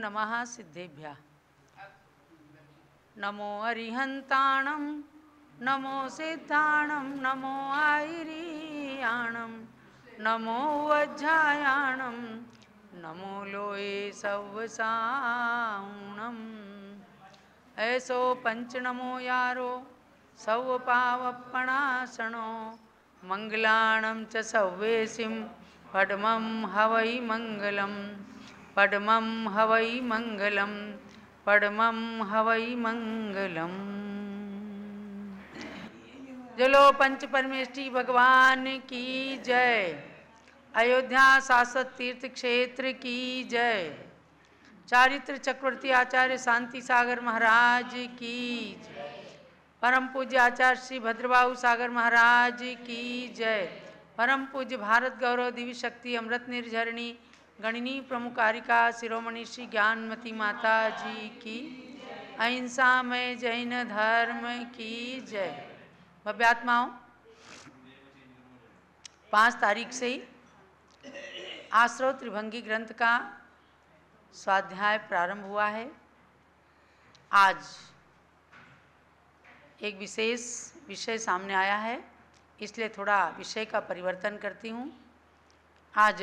नमः सिद्धेभ्यः। नमो अरिहंताणं नमो सिद्धाणं नमो आयरियाणं नमो वज्रायाणं नमो लोये सव्वसाऊणम्। ऐसो पंच नमो यारो सव पावपणासनो मंगलाणं च सव्वेसिं पद्मं हवै मंगलम् पद्मं हवै मंगलम् पद्मं हवै मंगलम्। जलो पंच परमेष्टि भगवान की जय। अयोध्या शाश्वत तीर्थ क्षेत्र की जय। चारित्र चक्रवर्ती आचार्य शांति सागर महाराज की जय। परम पूज्य आचार्य श्री भद्रबाहु सागर महाराज की जय। परम पूज्य भारत गौरव दिव्य शक्ति अमृत निर्झरणी गणिनी प्रमुख कारिका शिरोमणि श्री ज्ञानमती माता जी की। अहिंसा में जैन धर्म की जय। भव्यात्माओं, 5 तारीख से ही आश्रव त्रिभंगी ग्रंथ का स्वाध्याय प्रारंभ हुआ है। आज एक विशेष विषय सामने आया है, इसलिए थोड़ा विषय का परिवर्तन करती हूँ। आज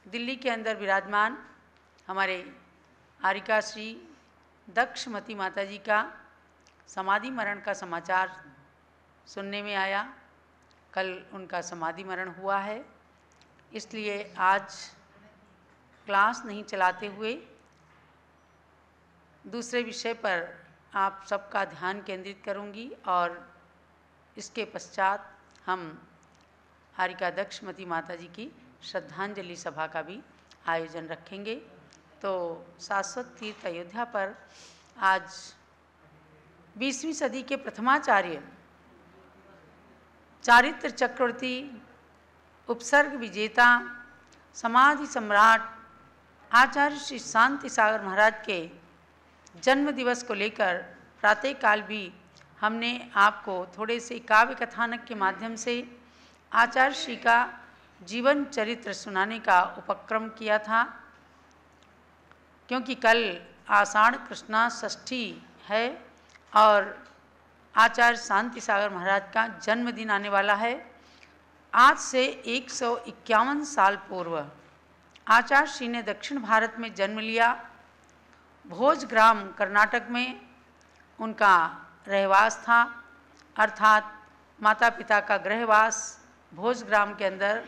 दिल्ली के अंदर विराजमान हमारे आरिका श्री दक्षमती माता जी का समाधि मरण का समाचार सुनने में आया। कल उनका समाधि मरण हुआ है, इसलिए आज क्लास नहीं चलाते हुए दूसरे विषय पर आप सबका ध्यान केंद्रित करूंगी और इसके पश्चात हम आरिका दक्षमती माता जी की श्रद्धांजलि सभा का भी आयोजन रखेंगे। तो शाश्वत तीर्थ अयोध्या पर आज 20वीं सदी के प्रथमाचार्य चारित्र चक्रवर्ती उपसर्ग विजेता समाधि सम्राट आचार्य श्री शांति सागर महाराज के जन्म दिवस को लेकर प्रातःकाल भी हमने आपको थोड़े से काव्य कथानक के माध्यम से आचार्य श्री का जीवन चरित्र सुनाने का उपक्रम किया था, क्योंकि कल आषाढ़ कृष्णा षष्ठी है और आचार्य शांति सागर महाराज का जन्मदिन आने वाला है। आज से 151 साल पूर्व आचार्य श्री ने दक्षिण भारत में जन्म लिया। भोजग्राम कर्नाटक में उनका रहवास था, अर्थात माता पिता का गृहवास भोजग्राम के अंदर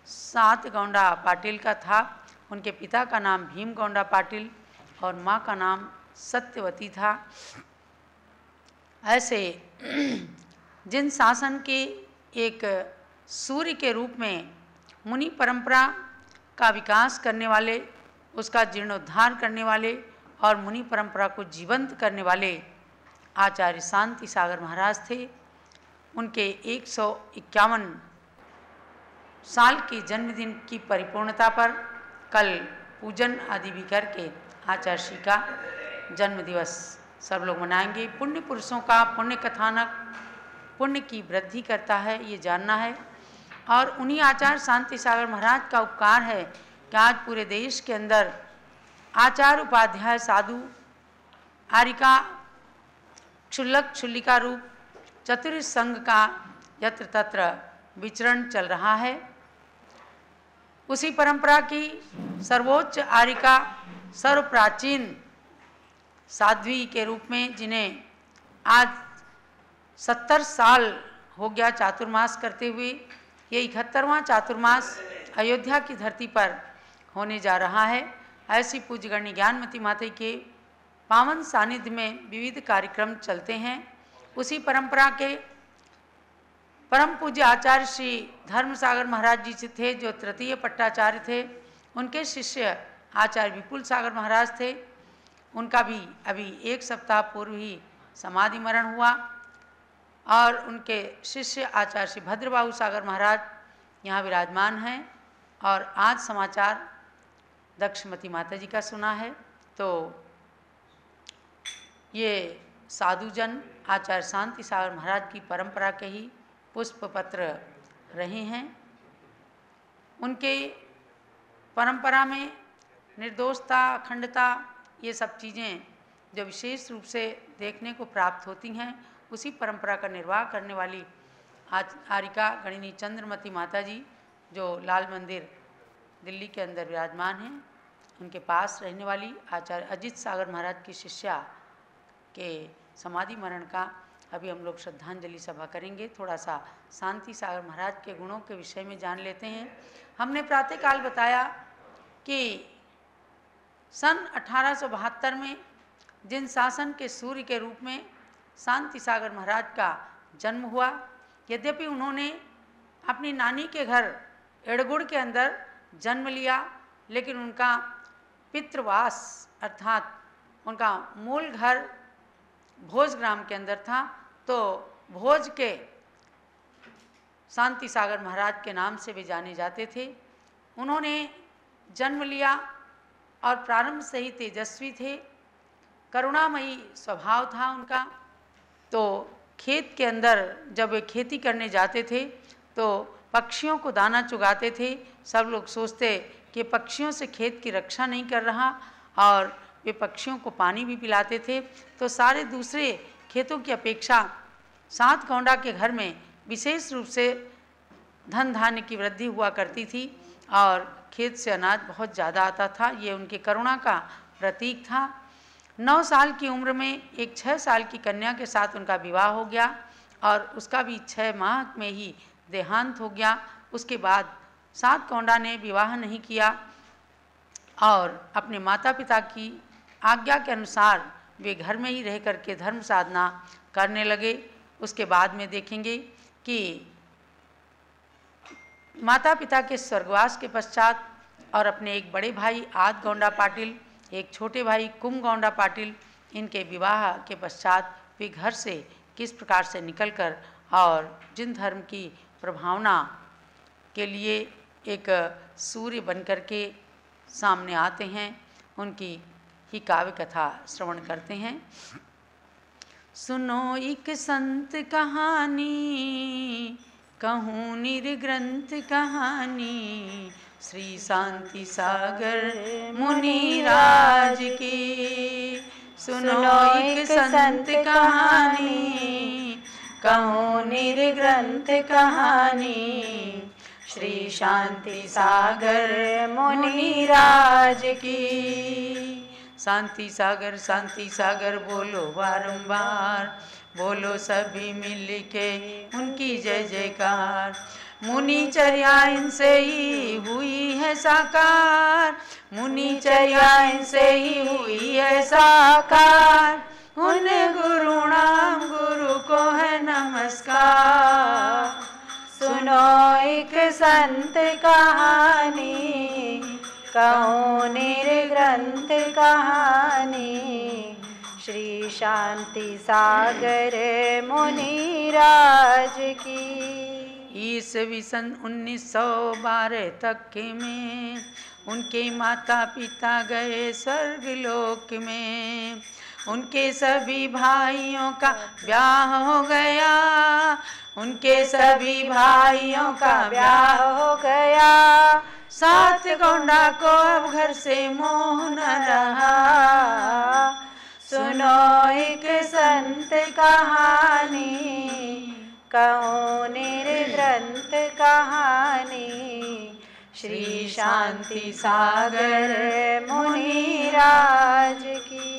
सातगौंडा पाटिल का था। उनके पिता का नाम भीमगौंडा पाटिल और माँ का नाम सत्यवती था। ऐसे जिन शासन के एक सूर्य के रूप में मुनि परंपरा का विकास करने वाले, उसका जीर्णोद्धार करने वाले और मुनि परंपरा को जीवंत करने वाले आचार्य शांति सागर महाराज थे। उनके 151 साल के जन्मदिन की परिपूर्णता पर कल पूजन आदि भी करके आचार्य श्री का जन्म दिवस सब लोग मनाएंगे। पुण्य पुरुषों का पुण्य कथानक पुण्य की वृद्धि करता है, ये जानना है। और उन्हीं आचार्य शांति सागर महाराज का उपकार है कि आज पूरे देश के अंदर आचार्य उपाध्याय साधु आरिका क्षुल्लक क्षुल्लिका रूप चतुर्थ संघ का यत्र तत्र विचरण चल रहा है। उसी परंपरा की सर्वोच्च आरिका सर्व प्राचीन साध्वी के रूप में, जिन्हें आज 70 साल हो गया चातुर्मास करते हुए, ये 71वां चातुर्मास अयोध्या की धरती पर होने जा रहा है। ऐसी पूज्यगण्य ज्ञानमती माता के पावन सानिध्य में विविध कार्यक्रम चलते हैं। उसी परंपरा के परम पूज्य आचार्य श्री धर्मसागर महाराज जी से थे, जो तृतीय पट्टाचार्य थे। उनके शिष्य आचार्य विपुल सागर महाराज थे। उनका भी अभी 1 सप्ताह पूर्व ही समाधि मरण हुआ और उनके शिष्य आचार्य श्री भद्रबाहु सागर महाराज यहाँ विराजमान हैं। और आज समाचार दक्षमती माता जी का सुना है। तो ये साधुजन आचार्य शांति सागर महाराज की परंपरा के ही पुष्प पत्र रहे हैं। उनके परंपरा में निर्दोषता, अखंडता, ये सब चीज़ें जो विशेष रूप से देखने को प्राप्त होती हैं, उसी परंपरा का निर्वाह करने वाली आरिका गणिनी चंद्रमती माता जी, जो लाल मंदिर दिल्ली के अंदर विराजमान हैं, उनके पास रहने वाली आचार्य अजित सागर महाराज की शिष्या के समाधि मरण का अभी हम लोग श्रद्धांजलि सभा करेंगे। थोड़ा सा शांति सागर महाराज के गुणों के विषय में जान लेते हैं। हमने प्रातःकाल बताया कि सन 1872 में जिन शासन के सूर्य के रूप में शांति सागर महाराज का जन्म हुआ, यद्यपि उन्होंने अपनी नानी के घर एड़गुड़ के अंदर जन्म लिया, लेकिन उनका पितृवास अर्थात उनका मूल घर भोज ग्राम के अंदर था। तो भोज के शांति सागर महाराज के नाम से भी जाने जाते थे। उन्होंने जन्म लिया और प्रारंभ से ही तेजस्वी थे, करुणामयी स्वभाव था उनका। तो खेत के अंदर जब वे खेती करने जाते थे तो पक्षियों को दाना चुगाते थे। सब लोग सोचते कि पक्षियों से खेत की रक्षा नहीं कर रहा, और वे पक्षियों को पानी भी पिलाते थे। तो सारे दूसरे खेतों की अपेक्षा 7 गौंडा के घर में विशेष रूप से धन धान्य की वृद्धि हुआ करती थी और खेत से अनाज बहुत ज़्यादा आता था। ये उनकी करुणा का प्रतीक था। 9 साल की उम्र में एक 6 साल की कन्या के साथ उनका विवाह हो गया और उसका भी 6 माह में ही देहांत हो गया। उसके बाद 7 गौंडा ने विवाह नहीं किया और अपने माता पिता की आज्ञा के अनुसार वे घर में ही रह करके धर्म साधना करने लगे। उसके बाद में देखेंगे कि माता पिता के स्वर्गवास के पश्चात और अपने एक बड़े भाई आद गौंडा पाटिल, एक छोटे भाई कुम गौंडा पाटिल, इनके विवाह के पश्चात वे घर से किस प्रकार से निकलकर और जिन धर्म की प्रभावना के लिए एक सूर्य बनकर के सामने आते हैं, उनकी ही काव्य कथा श्रवण करते हैं। सुनो एक संत कहानी, कहूँ निर्ग्रंथ कहानी, श्री शांति सागर मुनिराज की। सुनो एक संत कहानी, कहूँ निर्ग्रंथ कहानी, श्री शांति सागर मुनिराज की। शांति सागर बोलो बारंबार, बोलो सभी मिल के उनकी जय जयकार। मुनिचर्या इनसे ही हुई है साकार, मुनिचर्या इनसे ही हुई है साकार। उन गुरु नाम गुरु को है नमस्कार। सुनो एक संत कहानी, कहूँ निर्ग्रंथ कहानी, श्री शांति सागर मुनिराज की। ईसवी सन 1912 तक में उनके माता पिता गए स्वर्गलोक में। उनके सभी भाइयों का ब्याह हो गया, उनके सभी भाइयों का ब्याह हो गया। 7 गौंडा को अब घर से मोह न रहा। सुनो एक संत कहानी, कहूँ निर्ग्रंथ कहानी, श्री शांति सागर मुनिराज की।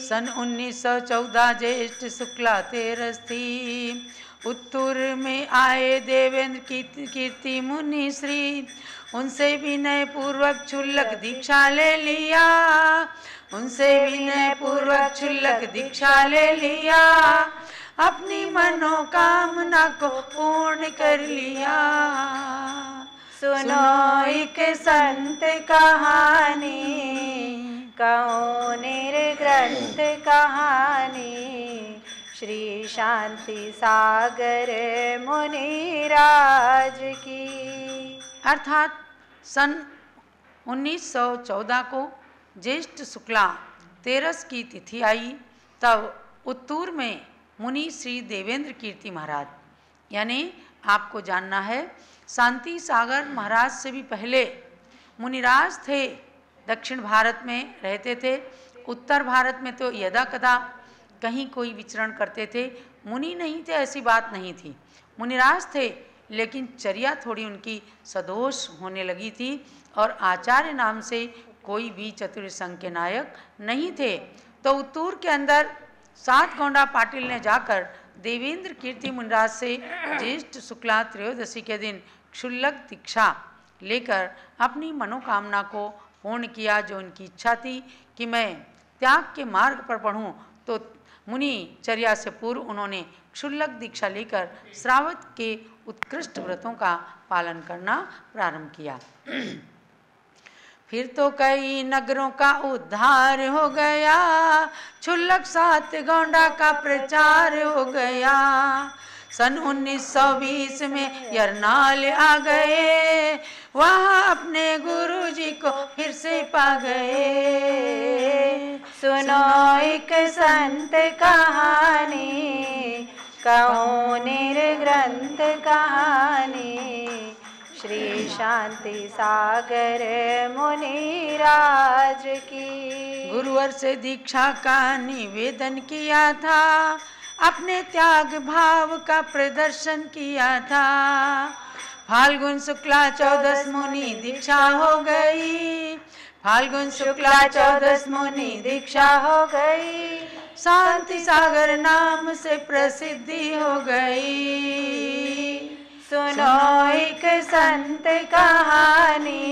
सन 1914 ज्येष्ठ शुक्ला 13 थी। उत्तूर में आए देवेंद्र कीर्ति मुनि श्री, उनसे विनय पूर्वक क्षुल्लक दीक्षा ले लिया, उनसे विनय पूर्वक क्षुल्लक दीक्षा ले लिया। अपनी मनोकामना को पूर्ण कर लिया। सुनो एक संत कहानी, कहूँ निर्ग्रंथ कहानी, श्री शांति सागर मुनिराज की। अर्थात सन 1914 को ज्येष्ठ शुक्ला 13 की तिथि आई, तब उत्तूर में मुनि श्री देवेंद्र कीर्ति महाराज, यानी आपको जानना है शांति सागर महाराज से भी पहले मुनिराज थे दक्षिण भारत में रहते थे, उत्तर भारत में तो यदा कदा कहीं कोई विचरण करते थे। मुनि नहीं थे ऐसी बात नहीं थी, मुनिराज थे, लेकिन चर्या थोड़ी उनकी सदोष होने लगी थी और आचार्य नाम से कोई भी चतुर संघ के नायक नहीं थे। तो उत्तूर के अंदर सातगौंडा पाटिल ने जाकर देवेंद्र कीर्ति मुनिराज से ज्येष्ठ शुक्ला त्रयोदशी के दिन क्षुल्लक दीक्षा लेकर अपनी मनोकामना को पूर्ण किया। जो उनकी इच्छा थी कि मैं त्याग के मार्ग पर बढ़ूं, तो मुनि चर्या से पूर्व उन्होंने क्षुल्लक दीक्षा लेकर श्रावक के उत्कृष्ट व्रतों का पालन करना प्रारंभ किया। फिर तो कई नगरों का उद्धार हो गया, क्षुल्लक सातगौंडा का प्रचार हो गया। सन 1920 में यरनाल आ गए, वहाँ अपने गुरु जी को फिर से पा गए। सुनो एक संत कहानी, कहूँ निर्ग्रंथ कहानी, श्री शांति सागर मुनिराज की। गुरुवर से दीक्षा का निवेदन किया था, अपने त्याग भाव का प्रदर्शन किया था। फाल्गुन शुक्ला 14 मुनि दीक्षा हो गई, फाल्गुन शुक्ला 14 मुनि दीक्षा हो गई। शांति सागर नाम से प्रसिद्धि हो गई। सुनो एक संत कहानी,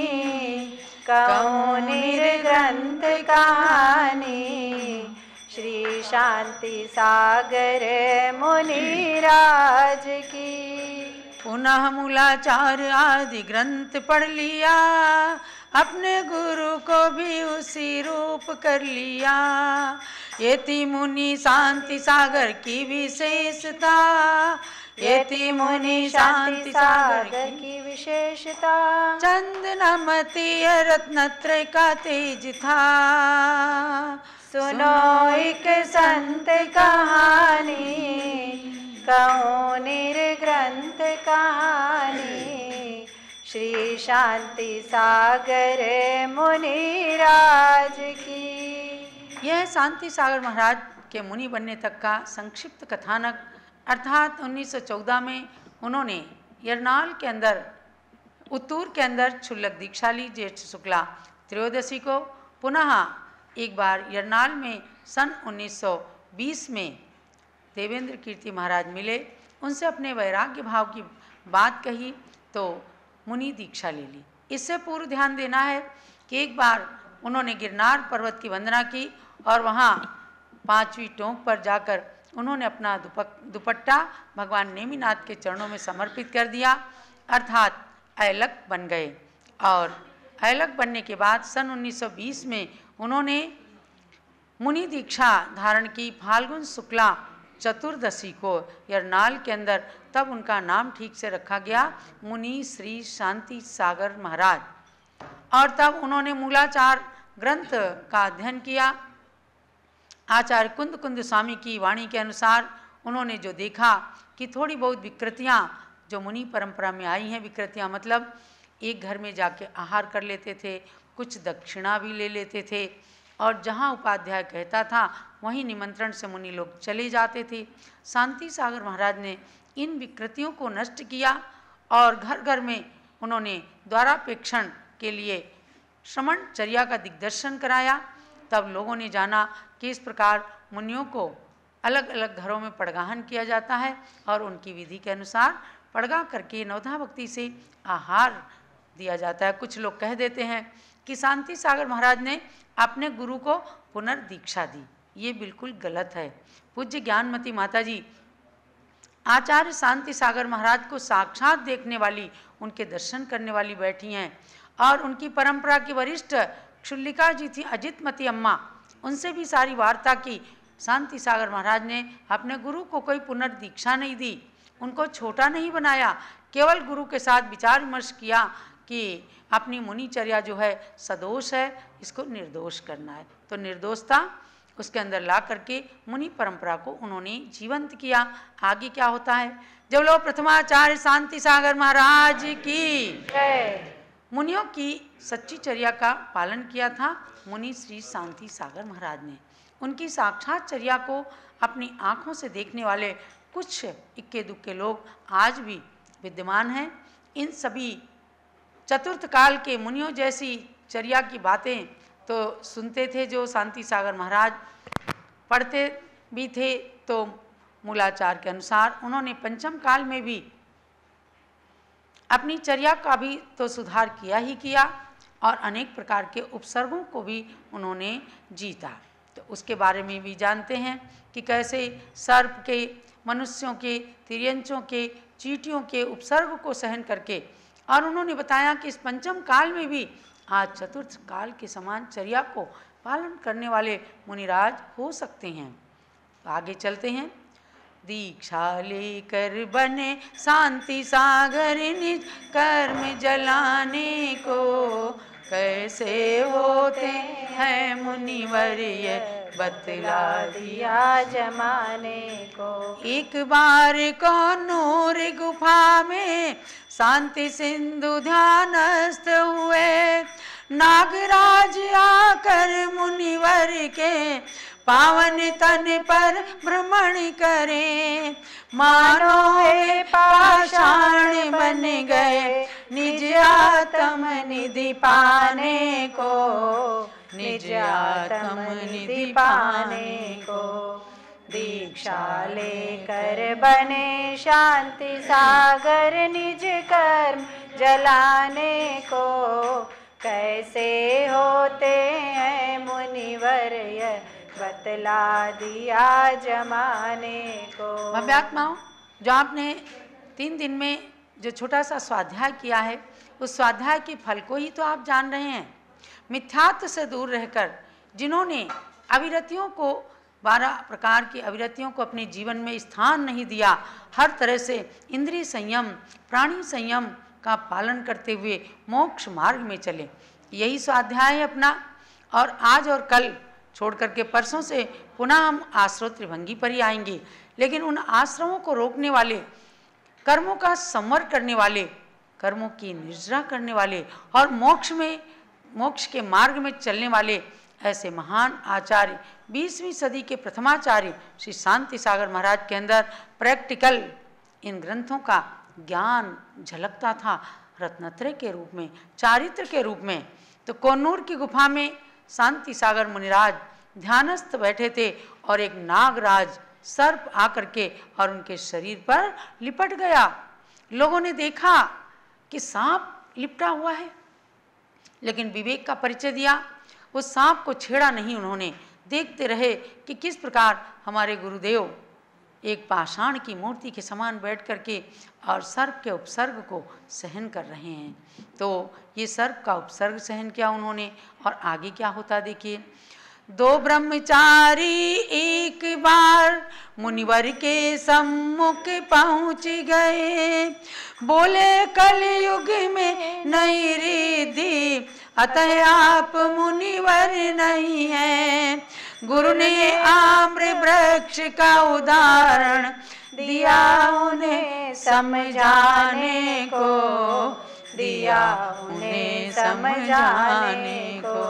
कहूँ निर्ग्रंथ कहानी, श्री शांति सागर मुनिराज की। पुनः मूलाचार आदि ग्रंथ पढ़ लिया, अपने गुरु को भी उसी रूप कर लिया। ये थी मुनि शांति सागर की विशेषता, ये थी मुनि शांति सागर की विशेषता। चंदनमती रत्नत्रय का तेज था। सुनो एक संत कहानी, कहूँ निर्ग्रंथ कहानी, श्री शांति सागर मुनिराज की। यह शांति सागर महाराज के मुनि बनने तक का संक्षिप्त कथानक, अर्थात 1914 में उन्होंने यरनाल के अंदर उत्तूर के अंदर क्षुल्लक दीक्षा ली ज्येष्ठ शुक्ला त्रयोदशी को। पुनः एक बार यरनाल में सन 1920 में देवेंद्र कीर्ति महाराज मिले, उनसे अपने वैराग्य भाव की बात कही तो मुनि दीक्षा ले ली। इससे पूर्व ध्यान देना है कि एक बार उन्होंने गिरनार पर्वत की वंदना की और वहाँ 5वीं टोंक पर जाकर उन्होंने अपना दुपट्टा भगवान नेमिनाथ के चरणों में समर्पित कर दिया, अर्थात ऐलक बन गए। और ऐलक बनने के बाद सन 1920 में उन्होंने मुनि दीक्षा धारण की फाल्गुन शुक्ला चतुर्दशी को यरनाल के अंदर। तब उनका नाम ठीक से रखा गया मुनि श्री शांति सागर महाराज। और तब उन्होंने मूलाचार ग्रंथ का अध्ययन किया। आचार्य कुंद कुंद स्वामी की वाणी के अनुसार उन्होंने जो देखा कि थोड़ी बहुत विकृतियाँ जो मुनि परंपरा में आई हैं, विकृतियाँ मतलब एक घर में जाके आहार कर लेते थे, कुछ दक्षिणा भी ले लेते थे, और जहाँ उपाध्याय कहता था वहीं निमंत्रण से मुनि लोग चले जाते थे। शांति सागर महाराज ने इन विकृतियों को नष्ट किया और घर घर में उन्होंने द्वारापेक्षण के लिए श्रमण चर्या का दिग्दर्शन कराया। तब लोगों ने जाना कि इस प्रकार मुनियों को अलग अलग घरों में पड़गाहन किया जाता है और उनकी विधि के अनुसार पड़गा करके नवधा भक्ति से आहार दिया जाता है। कुछ लोग कह देते हैं कि शांति सागर महाराज ने अपने गुरु को पुनर्दीक्षा दी, ये बिल्कुल गलत है। पूज्य ज्ञानमती माता जी आचार्य शांति सागर महाराज को साक्षात देखने वाली, उनके दर्शन करने वाली बैठी हैं और उनकी परंपरा की वरिष्ठ क्षुल्लिका जी थी अजितमती अम्मा, उनसे भी सारी वार्ता की। शांति सागर महाराज ने अपने गुरु को कोई पुनर्दीक्षा नहीं दी, उनको छोटा नहीं बनाया, केवल गुरु के साथ विचार विमर्श किया कि अपनी मुनिचर्या जो है सदोष है, इसको निर्दोष करना है। तो निर्दोषता उसके अंदर ला करके मुनि परंपरा को उन्होंने जीवंत किया। आगे क्या होता है, जब लोग प्रथमाचार्य शांति सागर महाराज की मुनियों की सच्ची चर्या का पालन किया था मुनि श्री शांति सागर महाराज ने। उनकी साक्षात चर्या को अपनी आँखों से देखने वाले कुछ इक्के दुक्के लोग आज भी विद्यमान हैं। इन सभी चतुर्थ काल के मुनियों जैसी चर्या की बातें तो सुनते थे जो शांति सागर महाराज, पढ़ते भी थे। तो मूलाचार के अनुसार उन्होंने पंचम काल में भी अपनी चर्या का भी तो सुधार किया ही किया और अनेक प्रकार के उपसर्गों को भी उन्होंने जीता। तो उसके बारे में भी जानते हैं कि कैसे सर्प के, मनुष्यों के, तिर्यंचों के, चींटियों के उपसर्ग को सहन करके, और उन्होंने बताया कि इस पंचम काल में भी आज चतुर्थ काल के समान चर्या को पालन करने वाले मुनिराज हो सकते हैं। तो आगे चलते हैं। दीक्षा लेकर बने शांति सागर निज कर्म जलाने को, कैसे होते हैं मुनिवर ये बतला दिया जमाने को। एक बार कौनूर गुफा में शांति सिंधु ध्यानस्थ हुए, नागराज आकर मुनिवर के पावन तन पर भ्रमण करें, मानो हे पाषाण बन गए निज आत्म निधि पाने को, निज आत्म निधि पाने को। दीक्षा लेकर बने शांति सागर निज कर्म जलाने को, कैसे होते हैं मुनिवर यह बतला दिया जमाने को। भव्यात्माओं, जो आपने 3 दिन में जो छोटा सा स्वाध्याय किया है, उस स्वाध्याय के फल को ही तो आप जान रहे हैं। मिथ्यात्व से दूर रहकर जिन्होंने अविरतियों को, 12 प्रकार की अविरतियों को अपने जीवन में स्थान नहीं दिया, हर तरह से इंद्रिय संयम, प्राणी संयम का पालन करते हुए मोक्ष मार्ग में चले, यही स्वाध्याय है अपना। और आज और कल छोड़ करके परसों से पुनः हम आश्रव त्रिभंगी पर ही आएंगे। लेकिन उन आश्रमों को रोकने वाले, कर्मों का संवर करने वाले, कर्मों की निर्जरा करने वाले और मोक्ष के मार्ग में चलने वाले ऐसे महान आचार्य 20वीं सदी के प्रथमाचार्य श्री शांति सागर महाराज के अंदर प्रैक्टिकल इन ग्रंथों का ज्ञान झलकता था, रत्नत्रय के रूप में, चारित्र के रूप में। तो कोन्नूर की गुफा में शांति सागर मुनिराज ध्यानस्थ बैठे थे और एक नागराज सर्प आकर के और उनके शरीर पर लिपट गया। लोगों ने देखा कि सांप लिपटा हुआ है, लेकिन विवेक का परिचय दिया, उस सांप को छेड़ा नहीं उन्होंने। देखते रहे कि किस प्रकार हमारे गुरुदेव एक पाषाण की मूर्ति के समान बैठ करके और सर्प के उपसर्ग को सहन कर रहे हैं। तो ये सर्प का उपसर्ग सहन किया उन्होंने और आगे क्या होता देखिए। 2 ब्रह्मचारी एक बार मुनिवर के सम्मुख पहुँच गए, बोले कलयुग में नई रिद्धि अतः आप मुनिवर नहीं हैं। गुरु ने आम्र वृक्ष का उदाहरण दिया उन्हें समझाने को, दिया उन्हें समझाने को।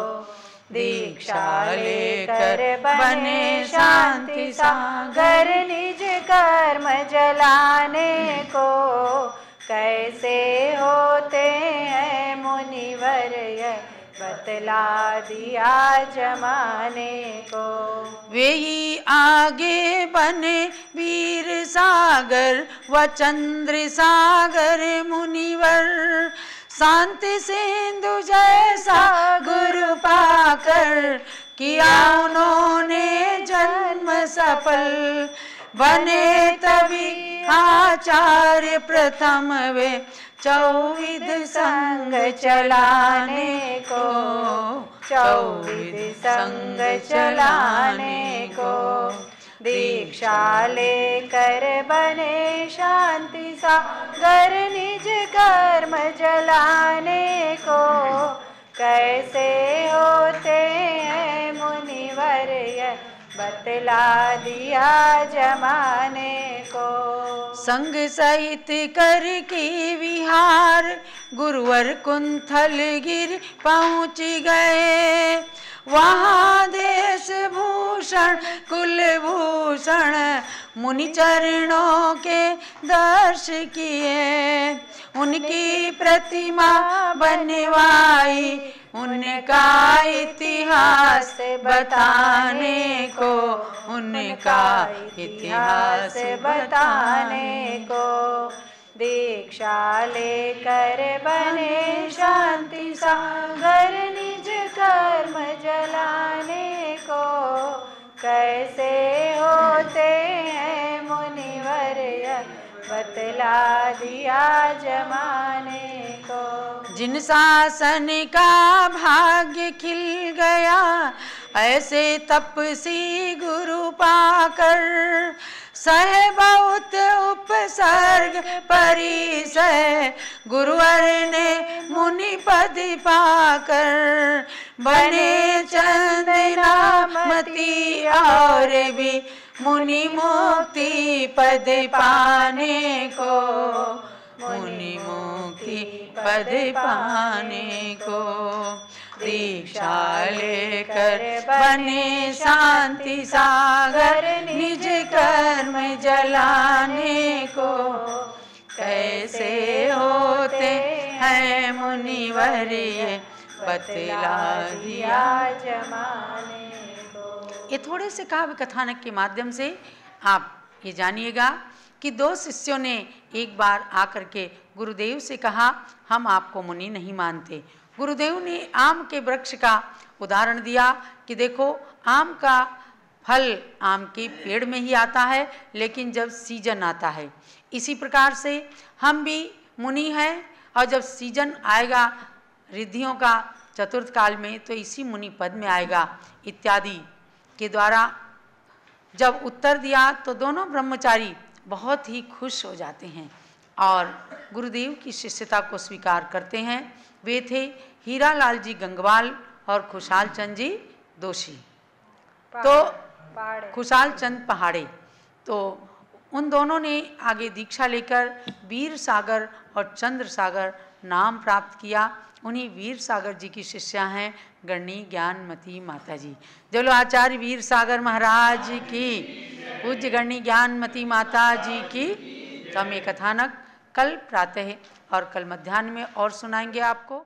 दीक्षा लेकर बने शांति सागर निज कर्म जलाने को, कैसे होते हैं मुनिवर यह बतला दिया जमाने को। वे ही आगे बने वीर सागर व चंद्र सागर मुनिवर, शांति सिंधु जैसा गुरु पाकर किया उन्होंने जन्म सफल। बने तभी आचार्य प्रथम वे 24 संग चलाने को, 24 संग चलाने को। दीक्षा लेकर बने शांति सागर निज कर्म जलाने को, कैसे होते हैं मुनिवर यह बतला दिया जमाने को। संग सहित कर की विहार गुरुवर कुंथल गिर पहुँच गए। वहाँ देश भूषण कुलभूषण मुनि चरणों के दर्श किए। उनकी प्रतिमा बनवाई उनका इतिहास बताने को, उनका इतिहास बताने को। दीक्षा लेकर बने शांति सागर निज कर्म जलाने को। कैसे होते हैं मुनिवर बतला दिया जमाने को। जिन शासन का भाग्य खिल गया ऐसे तपसी गुरु पाकर। सह बहुत उपसर्ग परिसय गुरुवर ने मुनि पद पाकर। बने चंदनामती और भी मुनि मुक्ति पद पाने को, मुनि मुक्ति पद पाने को। दीक्षा लेकर बने शांति सागर निज कर्म जलाने को। कैसे होते हैं मुनिवर ये बतला दिया जमाने को। ये थोड़े से काव्य कथानक के माध्यम से आप ये जानिएगा कि दो शिष्यों ने एक बार आकर के गुरुदेव से कहा हम आपको मुनि नहीं मानते। गुरुदेव ने आम के वृक्ष का उदाहरण दिया कि देखो आम का फल आम के पेड़ में ही आता है लेकिन जब सीजन आता है। इसी प्रकार से हम भी मुनि हैं और जब सीजन आएगा रिद्धियों का चतुर्थ काल में तो इसी मुनि पद में आएगा इत्यादि के द्वारा जब उत्तर दिया तो दोनों ब्रह्मचारी बहुत ही खुश हो जाते हैं और गुरुदेव की शिष्यता को स्वीकार करते हैं। वे थे हीरालाल जी गंगवाल और खुशहाल चंद जी दोषी। तो खुशहाल चंद पहाड़े, तो उन दोनों ने आगे दीक्षा लेकर वीर सागर और चंद्र सागर नाम प्राप्त किया। उन्हीं वीर सागर जी की शिष्या हैं गणनी ज्ञानमती माता जी। चलो आचार्य वीर सागर महाराज की, पूज्य गणनी ज्ञानमती माता जी की। तो हम ये कथानक कल प्रातः और कल मध्याह्न में और सुनाएंगे आपको।